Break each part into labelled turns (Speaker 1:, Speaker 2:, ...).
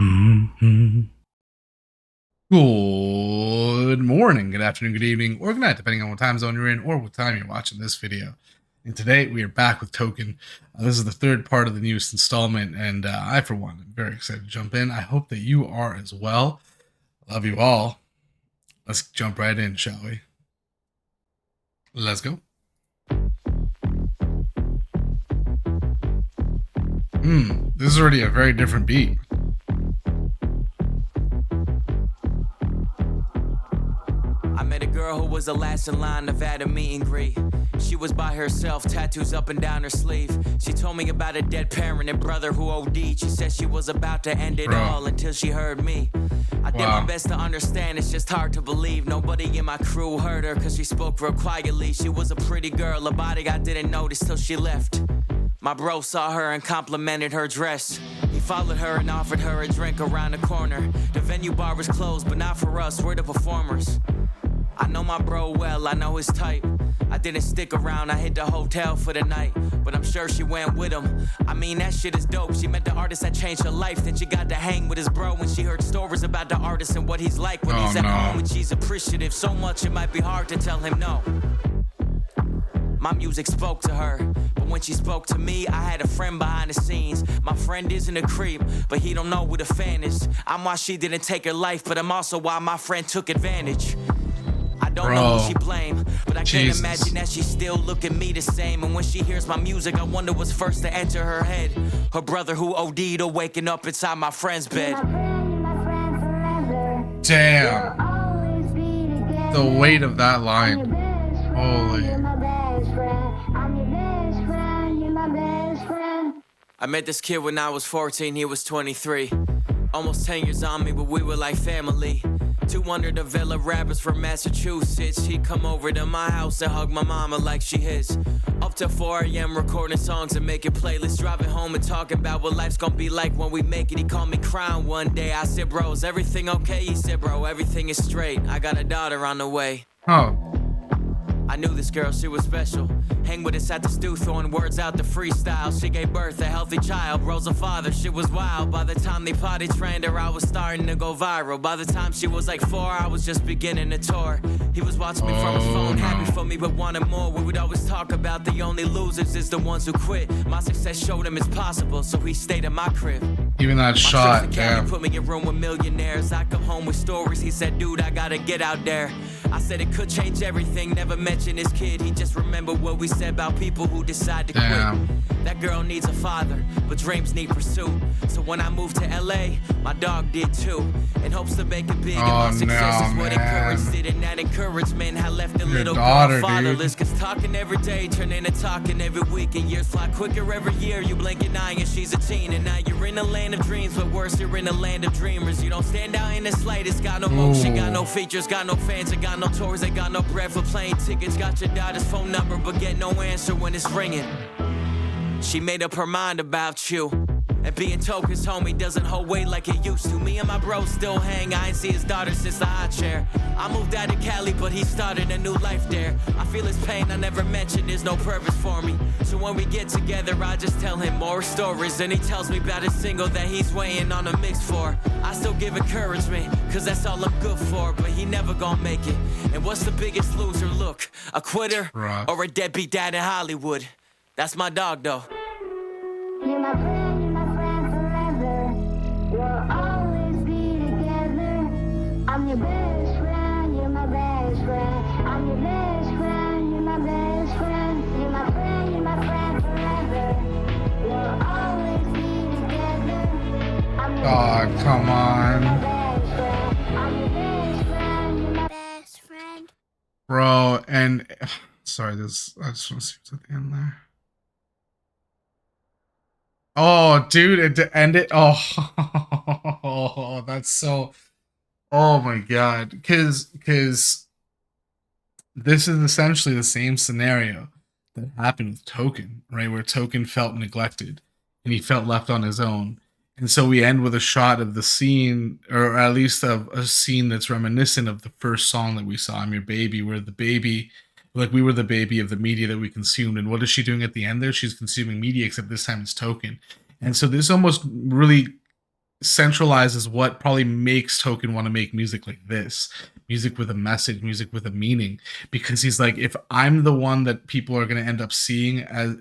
Speaker 1: Mhm. Good morning, good afternoon, good evening, or good night, depending on what time zone you're in or what time you're watching this video. And today we are back with Token. This is the third part of the newest installment, and I, for one, am very excited to jump in. I hope that you are as well. Love you all. Let's jump right in, shall we? Let's go. This is already a very different beat.
Speaker 2: I met a girl who was the last in line to at a meet and greet. She was by herself, tattoos up and down her sleeve. She told me about a dead parent and brother who OD'd. She said she was about to end it all until she heard me. I did my best to understand, it's just hard to believe. Nobody in my crew heard her cause she spoke real quietly. She was a pretty girl, a body I didn't notice till she left. My bro saw her and complimented her dress. He followed her and offered her a drink around the corner. The venue bar was closed, but not for us, we're the performers. I know my bro well, I know his type. I didn't stick around, I hit the hotel for the night. But I'm sure she went with him. I mean, that shit is dope. She met the artist that changed her life. Then she got to hang with his bro when she heard stories about the artist and what he's like when he's at home. And she's appreciative so much it might be hard to tell him no. My music spoke to her, but when she spoke to me, I had a friend behind the scenes. My friend isn't a creep, but he don't know what a fan is. I'm why she didn't take her life, but I'm also why my friend took advantage. I don't know who she blamed, but I can't imagine that she still look at me the same. And when she hears my music, I wonder what's first to enter her head. Her brother who OD'd or waking up inside my friend's bed.
Speaker 1: Damn. The weight of that line. Holy.
Speaker 2: I met this kid when I was 14, he was 23. Almost 10 years on me, but we were like family. 200 the Villa rappers from Massachusetts. He'd come over to my house and hug my mama like she his. Up to 4 a.m. recording songs and making playlists. Driving home and talking about what life's gonna be like when we make it. He called me crying one day. I said, bro, is everything okay? He said, bro, everything is straight. I got a daughter on the way. I knew this girl, she was special. Hang with us at the stew, throwing words out the freestyle. She gave birth a healthy child, Bro's a father, shit was wild. By the time they potty trained her, I was starting to go viral. By the time she was like 4, I was just beginning to tour. He was watching me from his phone, happy for me but wanted more. We would always talk about the only losers is the ones who quit. My success showed him it's possible, so he stayed in my crib.
Speaker 1: Even that shot, damn.
Speaker 2: Put me in a room with millionaires. I come home with stories. He said, dude, I gotta get out there. I said it could change everything. Never mentioned his kid. He just remembered what we said about people who decide to quit. That girl needs a father, but dreams need pursuit. So when I moved to LA, my dog did too. In hopes to make it big, and my success is what encouraged it. And that encouragement had left a little girl fatherless. Cause talking every day turned into talking every week. And years fly quicker every year. You blink an eye and she's a teen. And now you're in the land of dreams, but worse, you're in the land of dreamers. You don't stand out in the slightest. Got no motion, got no features, got no fans, and got no tours, ain't got no bread for plane tickets. Got your daughter's phone number, but get no answer when it's ringing. She made up her mind about you. And being Token's homie doesn't hold weight like it used to. Me and my bro still hang. I ain't see his daughter since the high chair. I moved out of Cali, but he started a new life there. I feel his pain, I never mentioned there's no purpose for me. So when we get together, I just tell him more stories. And he tells me about his single that he's weighing on a mix for. I still give encouragement, cause that's all I'm good for. But he never gonna make it. And what's the biggest loser? Look, a quitter or a deadbeat dad in Hollywood? That's my dog though.
Speaker 3: You're my friend forever. We'll always be together. I'm your best friend, you're my best friend. I'm your best friend, you're my best friend. You're my friend forever. We'll always be together.
Speaker 1: Oh, come on.
Speaker 3: I'm your best friend, you're my best friend.
Speaker 1: Bro, and sorry, this I just want to see what's at the end there. Oh, dude, to end it. Oh, that's so. Oh my god, because this is essentially the same scenario that happened with Token, right? Where Token felt neglected and he felt left on his own, and so we end with a shot of the scene, or at least of a scene that's reminiscent of the first song that we saw, "I'm Your Baby," where the baby. Like we were the baby of the media that we consumed. And what is she doing at the end there? She's consuming media, except this time it's Token. And so this almost really centralizes what probably makes Token want to make music like this, music with a message, music with a meaning, because he's like, if I'm the one that people are going to end up seeing as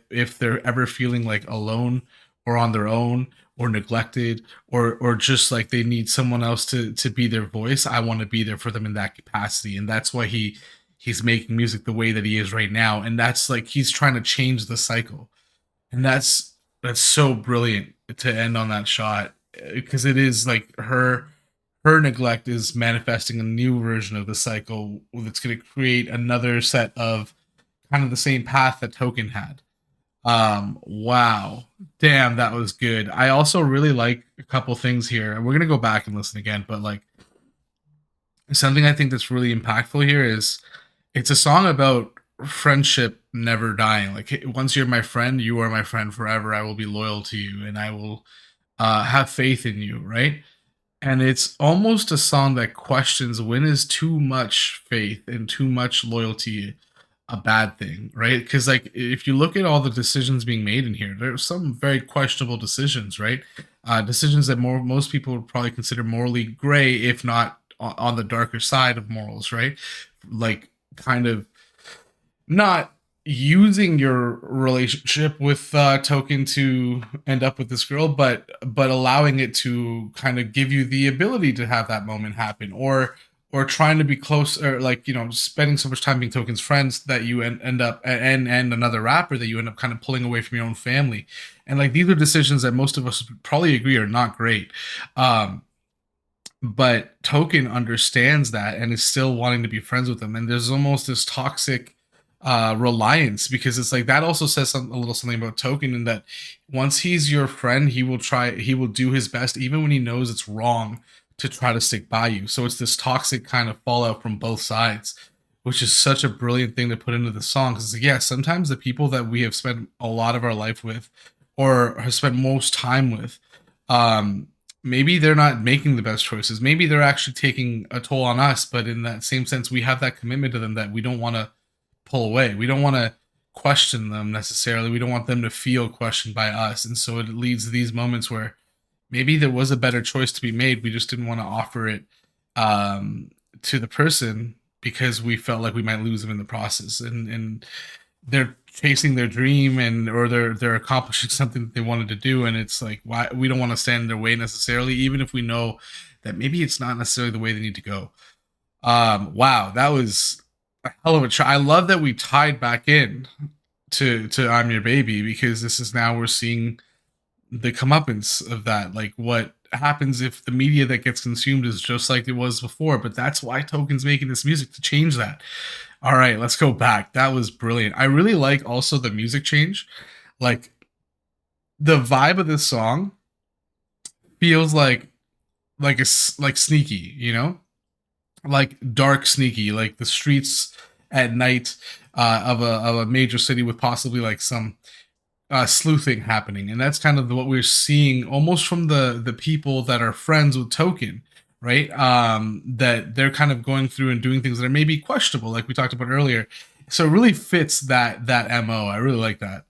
Speaker 1: if they're ever feeling like alone or on their own or neglected or just like they need someone else to be their voice, I want to be there for them in that capacity. And that's why he's making music the way that he is right now, and that's like he's trying to change the cycle. And that's so brilliant to end on that shot, because it is like her neglect is manifesting a new version of the cycle that's going to create another set of kind of the same path that Token had. Wow, damn, that was good. I also really like a couple things here, and we're gonna go back and listen again, but like something I think that's really impactful here is it's a song about friendship never dying. Like, hey, once you're my friend, you are my friend forever. I will be loyal to you, and I will have faith in you, right? And it's almost a song that questions when is too much faith and too much loyalty a bad thing, right? Because like if you look at all the decisions being made in here, there's some very questionable decisions, right? Decisions that most people would probably consider morally gray, if not on the darker side of morals, right? Like kind of not using your relationship with Token to end up with this girl, but allowing it to kind of give you the ability to have that moment happen, or trying to be close, or like spending so much time being Token's friends that you end up and another rapper that you end up kind of pulling away from your own family. And like these are decisions that most of us would probably agree are not great. um but Token understands that and is still wanting to be friends with them. And there's almost this toxic reliance, because it's like that also says a little something about Token, in that once he's your friend, he will do his best, even when he knows it's wrong, to try to stick by you. So it's this toxic kind of fallout from both sides, which is such a brilliant thing to put into the song. Because yeah, sometimes the people that we have spent a lot of our life with, or have spent most time with, um, maybe they're not making the best choices. Maybe they're actually taking a toll on us. But in that same sense, we have that commitment to them that we don't want to pull away. We don't want to question them necessarily. We don't want them to feel questioned by us. And so it leads to these moments where maybe there was a better choice to be made. We just didn't want to offer it to the person because we felt like we might lose them in the process. And they're chasing their dream, and or they're accomplishing something that they wanted to do, and it's like, why we don't want to stand in their way necessarily, even if we know that maybe it's not necessarily the way they need to go. Wow, that was a hell of a try. I love that we tied back in to I'm Your Baby, because this is now we're seeing the comeuppance of that. Like what happens if the media that gets consumed is just like it was before. But that's why Token's making this music, to change that. All right, let's go back. That was brilliant. I really like also the music change. Like the vibe of this song feels like sneaky, like dark sneaky, like the streets at night of a major city with possibly like some sleuthing happening. And that's kind of what we're seeing almost from the people that are friends with Token, right? That they're kind of going through and doing things that are maybe questionable, like we talked about earlier. So it really fits that MO. I really like that.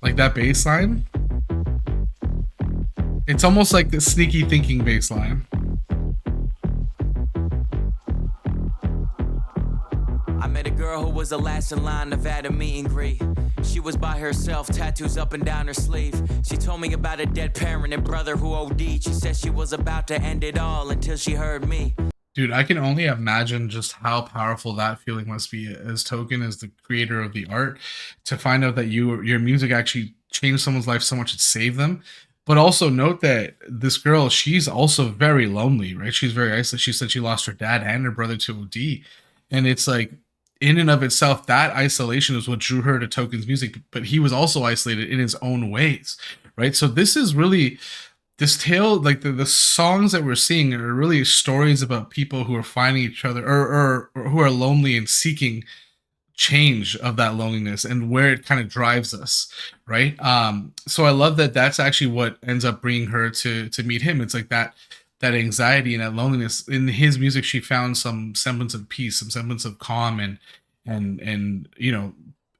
Speaker 1: Like that bass line. It's almost like the sneaky thinking bass line.
Speaker 2: I met a girl who was the last in line, Nevada meet and greet. She was by herself, tattoos up and down her sleeve. She told me about a dead parent and brother who OD'd. She said she was about to end it all until she heard me.
Speaker 1: Dude, I can only imagine just how powerful that feeling must be as Token, as the creator of the art, to find out that your music actually changed someone's life so much it saved them. But also note that this girl, she's also very lonely, right? She's very isolated. She said she lost her dad and her brother to OD. And it's like, in and of itself, that isolation is what drew her to Token's music, but he was also isolated in his own ways, right? So this is really this tale, like the songs that we're seeing are really stories about people who are finding each other, or who are lonely and seeking change of that loneliness and where it kind of drives us, right? So I love that that's actually what ends up bringing her to meet him. It's like that anxiety and that loneliness in his music. She found some semblance of peace, some semblance of calm, and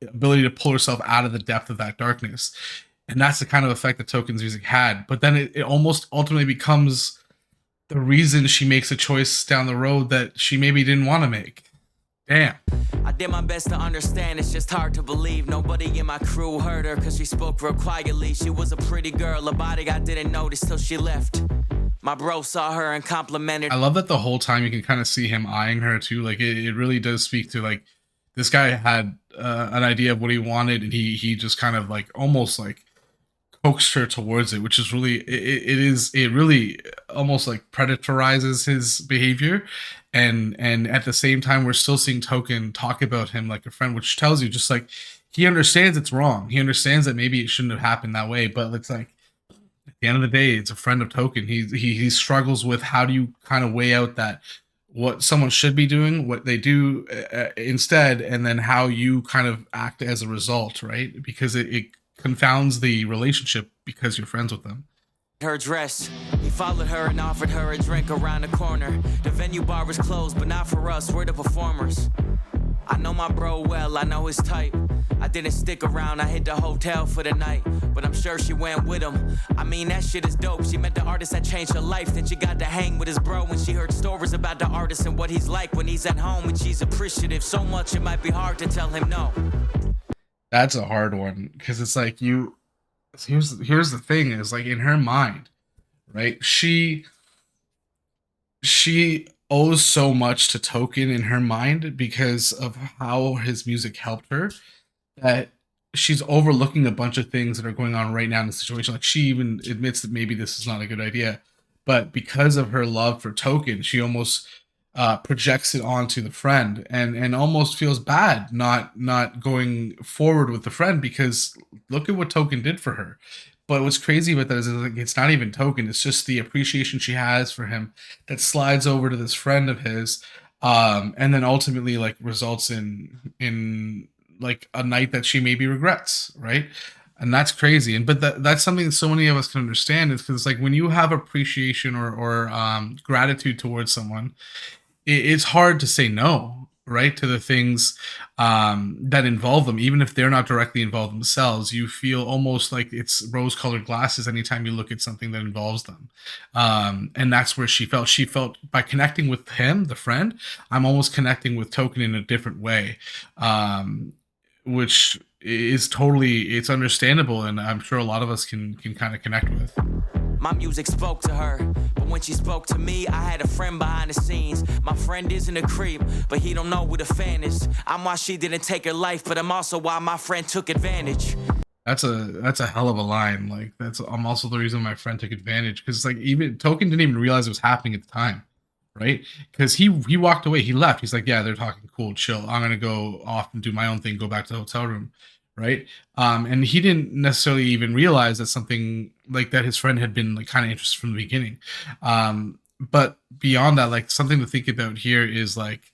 Speaker 1: ability to pull herself out of the depth of that darkness. And that's the kind of effect that Token's music had. But then it almost ultimately becomes the reason she makes a choice down the road that she maybe didn't want to make. Damn.
Speaker 2: I did my best to understand, it's just hard to believe. Nobody in my crew heard her, cause she spoke real quietly. She was a pretty girl, a body I didn't notice till she left. My bro saw her and complimented.
Speaker 1: I love that the whole time you can kind of see him eyeing her too. Like it really does speak to like this guy had an idea of what he wanted, and he just kind of like almost like coaxed her towards it, which is really it really almost like predatorizes his behavior. And at the same time we're still seeing Token talk about him like a friend, which tells you just like he understands it's wrong. He understands that maybe it shouldn't have happened that way, but it's like at the end of the day, it's a friend of Token. He struggles with how do you kind of weigh out that what someone should be doing, what they do instead, and then how you kind of act as a result, right? Because it confounds the relationship because you're friends with them.
Speaker 2: Her dress. He followed her and offered her a drink around the corner. The venue bar was closed, but not for us, we're the performers. I know my bro well, I know his type. I didn't stick around, I hit the hotel for the night, but I'm sure she went with him. I mean, that shit is dope. She met the artist that changed her life. Then she got to hang with his bro when she heard stories about the artist and what he's like when he's at home, and she's appreciative so much it might be hard to tell him no.
Speaker 1: That's a hard one because it's like you here's the thing is like in her mind, right? She owes so much to Token in her mind because of how his music helped her that she's overlooking a bunch of things that are going on right now in the situation. Like she even admits that maybe this is not a good idea, but because of her love for Token, she almost projects it onto the friend and almost feels bad not going forward with the friend because look at what Token did for her. But what's crazy about that is like, it's not even Token. It's just the appreciation she has for him that slides over to this friend of his, and then ultimately like results in like a night that she maybe regrets, right? And that's crazy. And but that's something that so many of us can understand is because like when you have appreciation or gratitude towards someone, it's hard to say no, right, to the things that involve them, even if they're not directly involved themselves. You feel almost like it's rose-colored glasses anytime you look at something that involves them, and that's where she felt. She felt by connecting with him, the friend. I'm almost connecting with Token in a different way, which is totally it's understandable, and I'm sure a lot of us can kind of connect with.
Speaker 2: My music spoke to her, but when she spoke to me, I had a friend behind the scenes. My friend isn't a creep, but he don't know who the fan is. I'm why she didn't take her life, but I'm also why my friend took advantage.
Speaker 1: That's a hell of a line. Like I'm also the reason my friend took advantage because like even Token didn't even realize it was happening at the time, right? Because he walked away, he left. He's like, yeah, they're talking cool, chill. I'm gonna go off and do my own thing, go back to the hotel room, right? And he didn't necessarily even realize that something like that his friend had been like kind of interested from the beginning. But beyond that, like something to think about here is like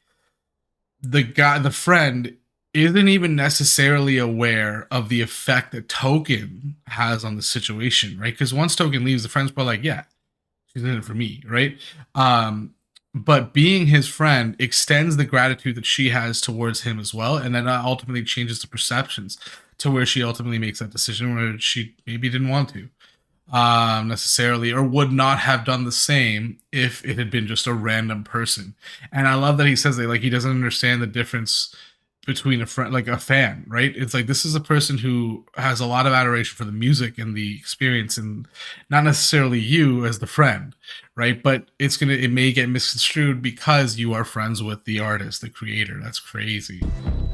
Speaker 1: the friend isn't even necessarily aware of the effect that Token has on the situation, right? Because once Token leaves, the friend's probably like, yeah, she's in it for me, right? But being his friend extends the gratitude that she has towards him as well, and then ultimately changes the perceptions to where she ultimately makes that decision where she maybe didn't want to necessarily, or would not have done the same if it had been just a random person. And I love that he says that like he doesn't understand the difference between a friend like a fan, right? It's like this is a person who has a lot of adoration for the music and the experience and not necessarily you as the friend, right? But it may get misconstrued because you are friends with the artist, the creator. That's crazy.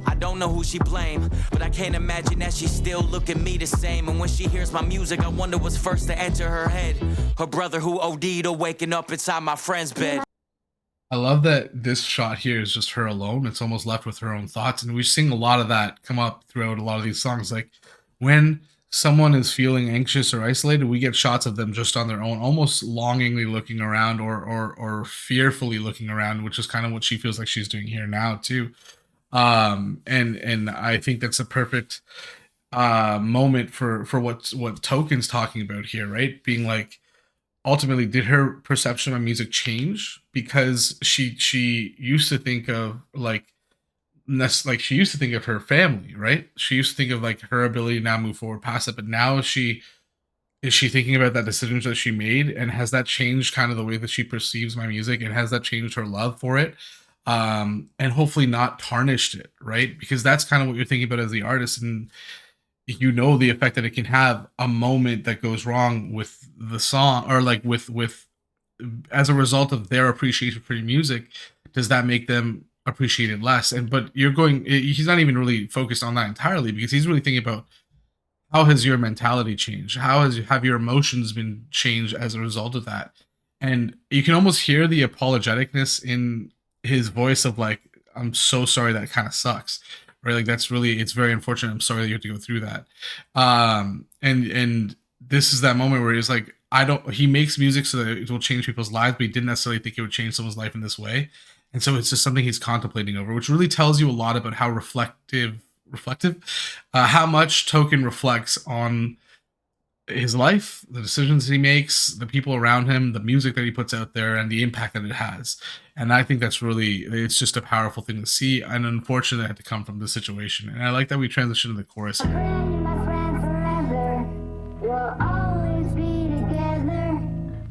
Speaker 2: I don't know who she blamed, but I can't imagine that she still look at me the same. And when she hears my music, I wonder what's first to enter her head. Her brother who OD'd or waking up inside my friend's bed.
Speaker 1: I love that this shot here is just her alone. It's almost left with her own thoughts. And we've seen a lot of that come up throughout a lot of these songs. Like when someone is feeling anxious or isolated, we get shots of them just on their own, almost longingly looking around or fearfully looking around, which is kind of what she feels like she's doing here now too. And I think that's a perfect moment for what Token's talking about here, right? Being like, ultimately did her perception of music change because she used to think of like that's like she used to think of her family, right? She used to think of like her ability to now move forward past it, but now is she thinking about that decision that she made, and has that changed kind of the way that she perceives my music, and has that changed her love for it, and hopefully not tarnished it, right? Because that's kind of what you're thinking about as the artist, and you know the effect that it can have. A moment that goes wrong with the song, or like with as a result of their appreciation for your music, does that make them appreciate it less? And but you're going, he's not even really focused on that entirely, because he's really thinking about how has your mentality changed, how have your emotions been changed as a result of that. And you can almost hear the apologeticness in his voice of like, I'm so sorry, that kind of sucks, right? Like that's really, it's very unfortunate, I'm sorry that you have to go through that. And this is that moment where he's like, I don't, he makes music so that it will change people's lives, but he didn't necessarily think it would change someone's life in this way. And so it's just something he's contemplating over, which really tells you a lot about how reflective, how much Token reflects on his life, the decisions he makes, the people around him, the music that he puts out there, and the impact that it has. And I think that's really, it's just a powerful thing to see. And unfortunately, it had to come from this situation. And I like that we transition to the chorus.
Speaker 3: My friend, you're my friend forever. We'll always be together.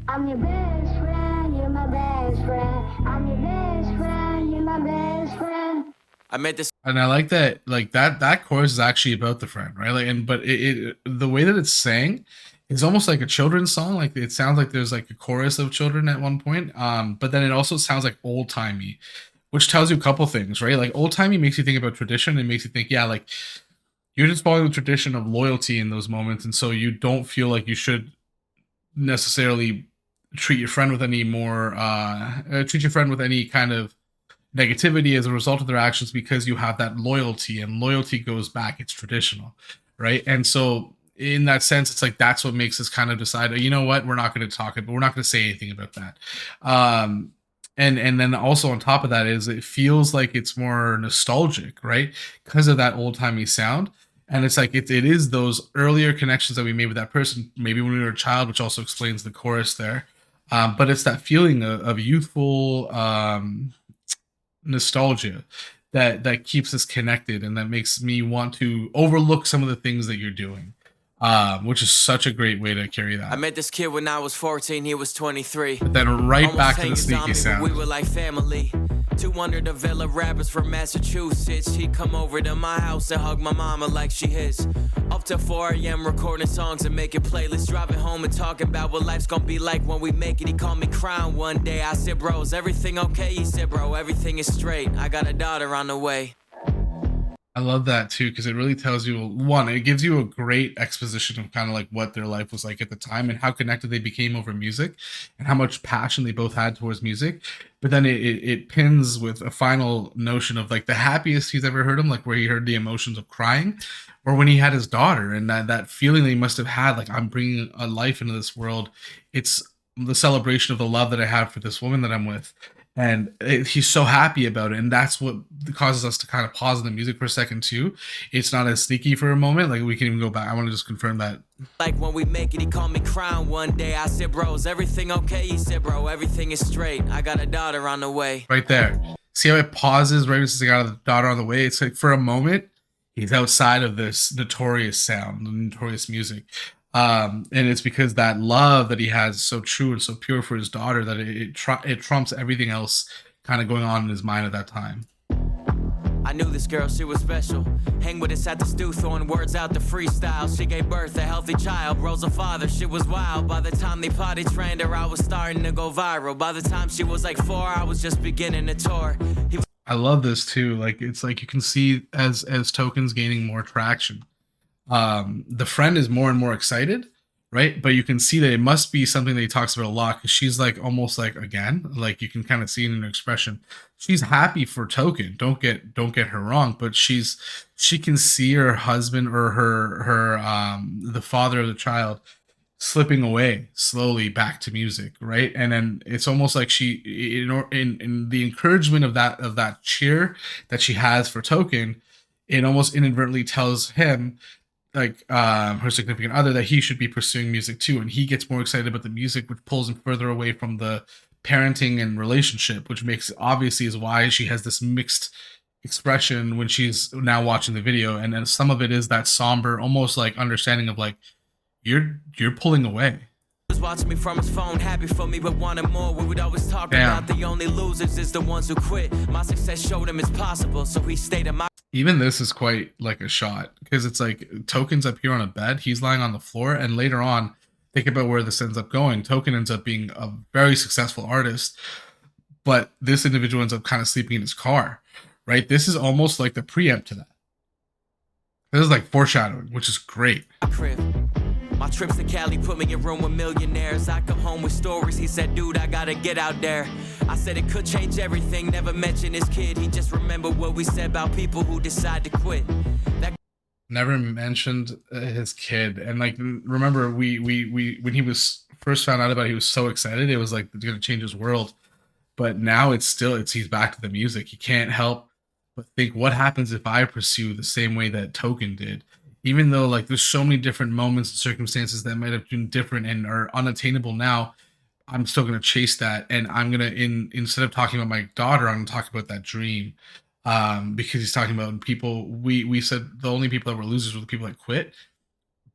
Speaker 3: I'm your best friend, you're my best friend. I'm your best friend, you're my best friend.
Speaker 2: I met this
Speaker 1: And I like that, like that chorus is actually about the friend, right? Like, and but the way that it's sang is almost like a children's song. Like it sounds like there's like a chorus of children at one point. But then it also sounds like old timey, which tells you a couple things, right? Like old timey makes you think about tradition, and makes you think, yeah, like you're just following the tradition of loyalty in those moments, and so you don't feel like you should necessarily treat your friend with any more treat your friend with any kind of negativity as a result of their actions, because you have that loyalty, and loyalty goes back, it's traditional, right? And so in that sense, it's like that's what makes us kind of decide, you know what, we're not going to talk about, we're not going to say anything about that. And then also on top of that is it feels like it's more nostalgic, right? Because of that old timey sound. And it's like it is those earlier connections that we made with that person, maybe when we were a child, which also explains the chorus there. But it's that feeling of youthful nostalgia that keeps us connected, and that makes me want to overlook some of the things that you're doing, which is such a great way to carry
Speaker 2: I
Speaker 1: that.
Speaker 2: met this kid when I was 14, he was 23.
Speaker 1: But then right
Speaker 2: Almost
Speaker 1: back to the
Speaker 2: hanging
Speaker 1: sneaky
Speaker 2: on me, but
Speaker 1: sound.
Speaker 2: we were like family. 200 of Villa rappers from Massachusetts. He'd come over to my house and hug my mama like she his. Up to 4 a.m. recording songs and making playlists. Driving home and talking about what life's gonna be like when we make it. He called me crying one day. I said, bro, is everything okay? He said, bro, everything is straight. I got a daughter on the way.
Speaker 1: I love that too, because it really tells you, one, it gives you a great exposition of kind of like what their life was like at the time, and how connected they became over music, and how much passion they both had towards music. But then it pins with a final notion of like the happiest he's ever heard him, like where he heard the emotions of crying, or when he had his daughter, and that feeling that he must have had, like, I'm bringing a life into this world. It's the celebration of the love that I have for this woman that I'm with. And he's so happy about it, and that's what causes us to kind of pause in the music for a second too. It's not as sneaky for a moment, like we can even go back. I want to just confirm that.
Speaker 2: Like when we make it, he called me crying one day. I said, bro, is everything okay? He said, bro, everything is straight. I got a daughter on the way.
Speaker 1: Right there, see how it pauses right as he got the daughter on the way. It's like for a moment he's outside of this notorious sound, the notorious music. And it's because that love that he has is so true and so pure for his daughter that it trumps everything else kind of going on in his mind at that time.
Speaker 2: I knew this girl, she was special. Hang with us at the stew, throwing words out the freestyle. She gave birth a healthy child, Rose a father, she was wild. By the time they potty trained her, I was starting to go viral. By the time she was like 4, I was just beginning to tour.
Speaker 1: I love this too. Like it's like you can see as Token's gaining more traction, the friend is more and more excited, right? But you can see that it must be something that he talks about a lot, because she's like almost like, again, like you can kind of see it in her expression. She's happy for Token. Don't get her wrong, but she can see her husband, or her the father of the child, slipping away slowly back to music, right? And then it's almost like she, in the encouragement of that cheer that she has for Token, it almost inadvertently tells him, like, her significant other, that he should be pursuing music too, and he gets more excited about the music, which pulls him further away from the parenting and relationship, which makes obviously is why she has this mixed expression when she's now watching the video, and then some of it is that somber, almost like understanding of like you're pulling away.
Speaker 2: Was watching me from his phone, happy for me but wanted more. We would always talk about the only losers is the ones who quit. My success showed him it's possible, so he stayed in my.
Speaker 1: Even this is quite like a shot, because it's like Token's up here on a bed, he's lying on the floor, and later on, think about where this ends up going. Token ends up being a very successful artist, but this individual ends up kind of sleeping in his car, right? This is almost like the preempt to that. This is like foreshadowing, which is great.
Speaker 2: My trips to Cali put me in room with millionaires. I come home with stories. He said, dude, I gotta get out there. I said it could change everything. Never mentioned his kid. He just remembered what we said about people who decide to quit.
Speaker 1: Never mentioned his kid. And like, remember, we when he was first found out about it, he was so excited. It was like it's gonna change his world. But now it's he's back to the music. He can't help but think, what happens if I pursue the same way that Token did? Even though like there's so many different moments and circumstances that might have been different and are unattainable now, I'm still gonna chase that, and I'm gonna instead of talking about my daughter, I'm gonna talk about that dream. Because he's talking about people. We said the only people that were losers were the people that quit,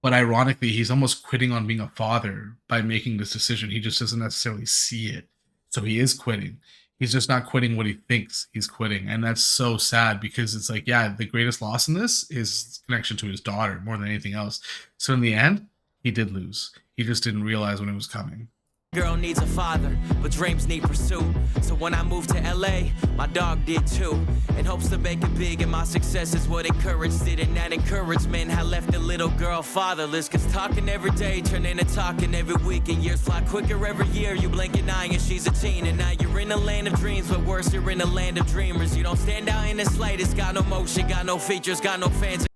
Speaker 1: but ironically, he's almost quitting on being a father by making this decision. He just doesn't necessarily see it, so he is quitting. He's just not quitting what he thinks he's quitting, and that's so sad, because it's like, yeah, the greatest loss in this is connection to his daughter more than anything else. So in the end, he did lose. He just didn't realize when it was coming.
Speaker 2: Girl needs a father, but dreams need pursuit. So when I moved to LA, my dog did too. In hopes to make it big, and my success is what encouraged it. And that encouragement had left the little girl fatherless. Cause talking every day turned into talking every week. And years fly quicker every year. You blink an eye and she's a teen. And now you're in the land of dreams, but worse, you're in the land of dreamers. You don't stand out in the slightest. Got no motion, got no features, got no fans.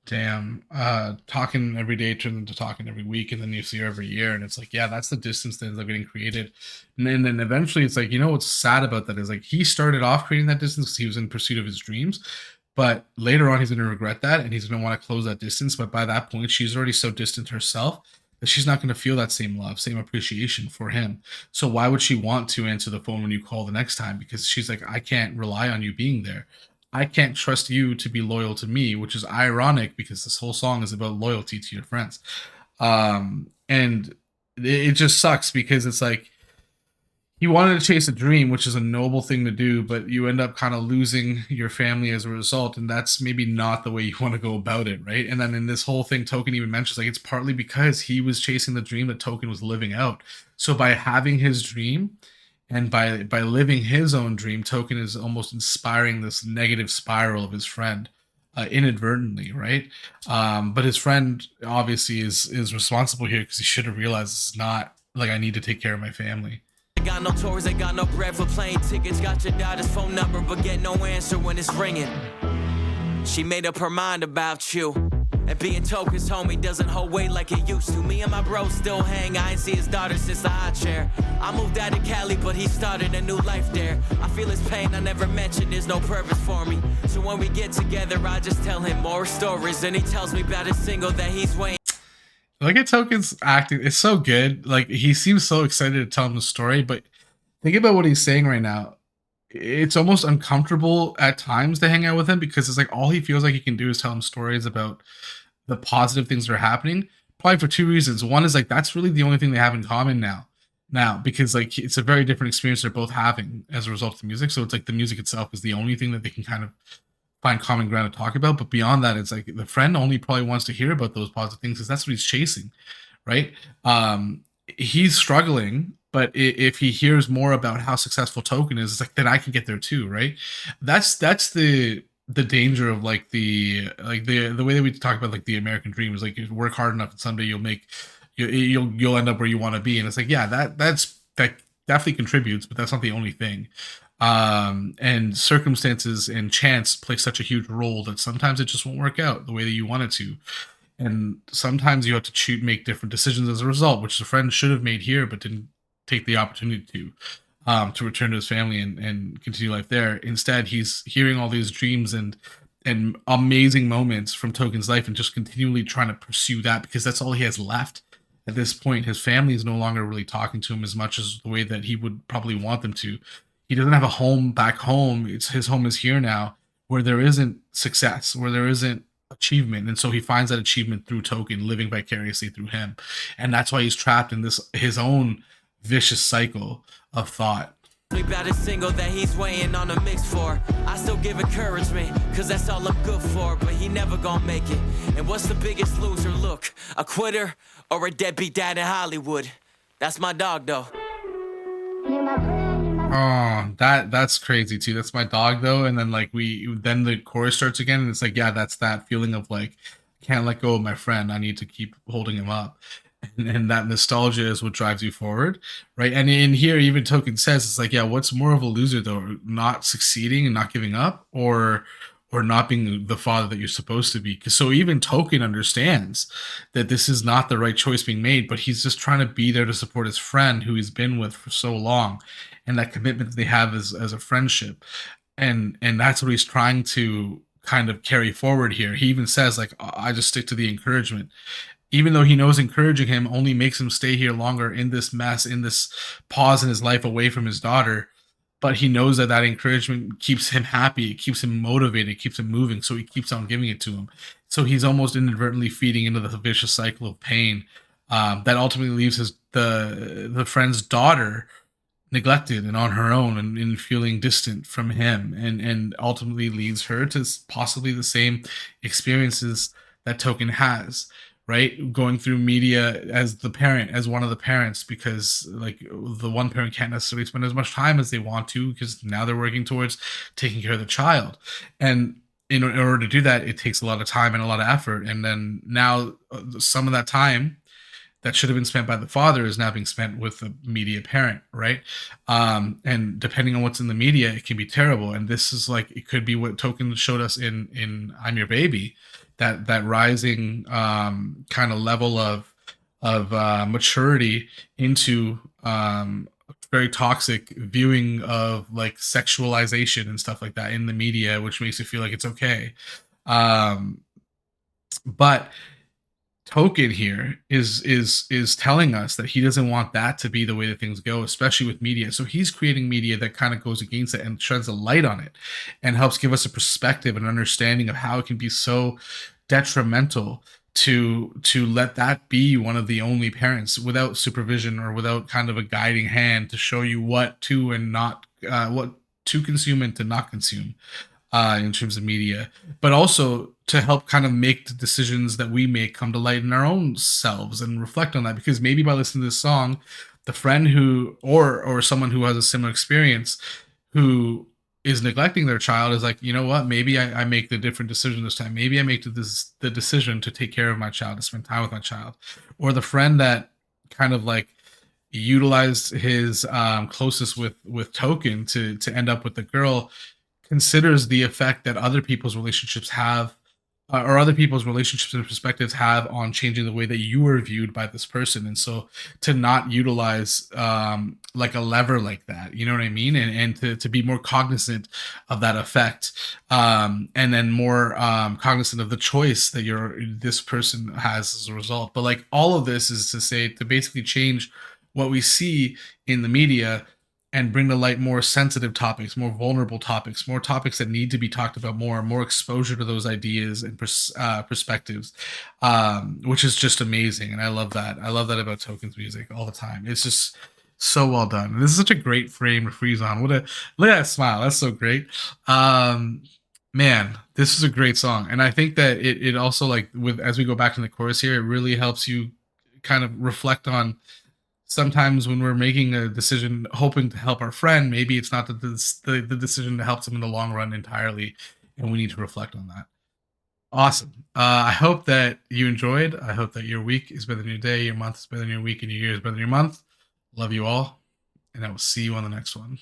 Speaker 1: Damn, talking every day turned into talking every week, and then you see her every year, and it's like, yeah, that's the distance that ends up getting created. And then eventually it's like, you know what's sad about that is like he started off creating that distance because he was in pursuit of his dreams, but later on he's going to regret that, and he's going to want to close that distance. But by that point, she's already so distant herself that she's not going to feel that same love, same appreciation for him. So why would she want to answer the phone when you call the next time? Because she's like, I can't rely on you being there. I can't trust you to be loyal to me, which is ironic because this whole song is about loyalty to your friends. And it just sucks because it's like he wanted to chase a dream, which is a noble thing to do, but you end up kind of losing your family as a result. And that's maybe not the way you want to go about it, right? And then in this whole thing, Token even mentions like it's partly because he was chasing the dream that Token was living out. So by having his dream, and by living his own dream, Token is almost inspiring this negative spiral of his friend, inadvertently, right? But his friend obviously is responsible here because he should have realized it's not like I need to take care of my family.
Speaker 2: Got no tours, they got no bread for plane tickets. Got your daughter's phone number, but get no answer when it's ringing. She made up her mind about you. And being Token's homie doesn't hold weight like it used to. Me and my bro still hang. I ain't see his daughter since the high chair. I moved out of Cali, but he started a new life there. I feel his pain, I never mentioned there's no purpose for me. So when we get together, I just tell him more stories. And he tells me about his single that he's waiting.
Speaker 1: Look at Token's acting. It's so good. Like, he seems so excited to tell him the story, but think about what he's saying right now. It's almost uncomfortable at times to hang out with him because it's like all he feels like he can do is tell him stories about the positive things that are happening. Probably for two reasons. One is like that's really the only thing they have in common now, because like it's a very different experience they're both having as a result of the music. So it's like the music itself is the only thing that they can kind of find common ground to talk about. But beyond that, it's like the friend only probably wants to hear about those positive things because that's what he's chasing, right? He's struggling, but if he hears more about how successful Token is, it's like then I can get there too, right? That's the danger of like the way that we talk about like the American dream is like you work hard enough and someday you'll end up where you want to be. And it's like, yeah, that definitely contributes, but that's not the only thing. And circumstances and chance play such a huge role that sometimes it just won't work out the way that you want it to. And sometimes you have to make different decisions as a result, which the friend should have made here, but didn't take the opportunity to return to his family and continue life there. Instead, he's hearing all these dreams and amazing moments from Token's life and just continually trying to pursue that because that's all he has left. At this point, his family is no longer really talking to him as much as the way that he would probably want them to. He doesn't have a home back home. His home is here now, where there isn't success, where there isn't achievement. And so he finds that achievement through Token, living vicariously through him. And that's why he's trapped in this his own vicious cycle of thought.
Speaker 2: Me about a single that he's weighing on a mix for. I still give encouragement, cause that's all I'm good for. But he never gonna make it. And what's the biggest loser? Look, a quitter or a deadbeat dad in Hollywood? That's my dog though.
Speaker 3: You're my friend, you're my
Speaker 1: Oh, that's crazy too. That's my dog though. And then like then the chorus starts again, and it's like, yeah, that's that feeling of like, can't let go of my friend. I need to keep holding him up. And that nostalgia is what drives you forward, right? And in here, even Token says it's like, yeah, what's more of a loser though, not succeeding and not giving up, or not being the father that you're supposed to be? Because so even Token understands that this is not the right choice being made, but he's just trying to be there to support his friend who he's been with for so long, and that commitment that they have as a friendship, and that's what he's trying to kind of carry forward here. He even says like, I just stick to the encouragement, even though he knows encouraging him only makes him stay here longer in this mess, in this pause in his life away from his daughter. But he knows that that encouragement keeps him happy, it keeps him motivated, it keeps him moving, so he keeps on giving it to him. So he's almost inadvertently feeding into the vicious cycle of pain, that ultimately leaves the friend's daughter neglected and on her own, and feeling distant from him, and ultimately leads her to possibly the same experiences that Token has, right? Going through media as the parent, as one of the parents, because like the one parent can't necessarily spend as much time as they want to, because now they're working towards taking care of the child. And in order to do that, it takes a lot of time and a lot of effort. And then now some of that time that should have been spent by the father is now being spent with the media parent, right? And depending on what's in the media, it can be terrible. And this is like, it could be what Token showed us in I'm Your Baby, that rising kind of level of maturity into very toxic viewing of like sexualization and stuff like that in the media, which makes it feel like it's okay. Um, but Token here is telling us that he doesn't want that to be the way that things go, especially with media. So he's creating media that kind of goes against it and sheds a light on it, and helps give us a perspective and understanding of how it can be so detrimental to let that be one of the only parents without supervision, or without kind of a guiding hand to show you what to and not what to consume and to not consume in terms of media, but also to help kind of make the decisions that we make come to light in our own selves and reflect on that. Because maybe by listening to this song, the friend who, or someone who has a similar experience, who is neglecting their child, is like, you know what, maybe I make the different decision this time. Maybe I make the decision to take care of my child, to spend time with my child. Or the friend that kind of like utilized his closest with Token to end up with the girl, considers the effect that other people's relationships have, or other people's relationships and perspectives have on changing the way that you are viewed by this person. And so to not utilize like a lever like that, you know what I mean? And to be more cognizant of that effect, and then more cognizant of the choice that this person has as a result. But like all of this is to say, to basically change what we see in the media, and bring to light more sensitive topics, more vulnerable topics, more topics that need to be talked about more exposure to those ideas and perspectives, which is just amazing. And I love that. I love that about Token's music all the time. It's just so well done. This is such a great frame to freeze on. Look at that smile. That's so great. Man, this is a great song. And I think that it also, like, with as we go back to the chorus here, it really helps you kind of reflect on, sometimes when we're making a decision hoping to help our friend, maybe it's not the decision that helps them in the long run entirely, and we need to reflect on that. Awesome. I hope that you enjoyed. I hope that your week is better than your day, your month is better than your week, and your year is better than your month. Love you all, and I will see you on the next one.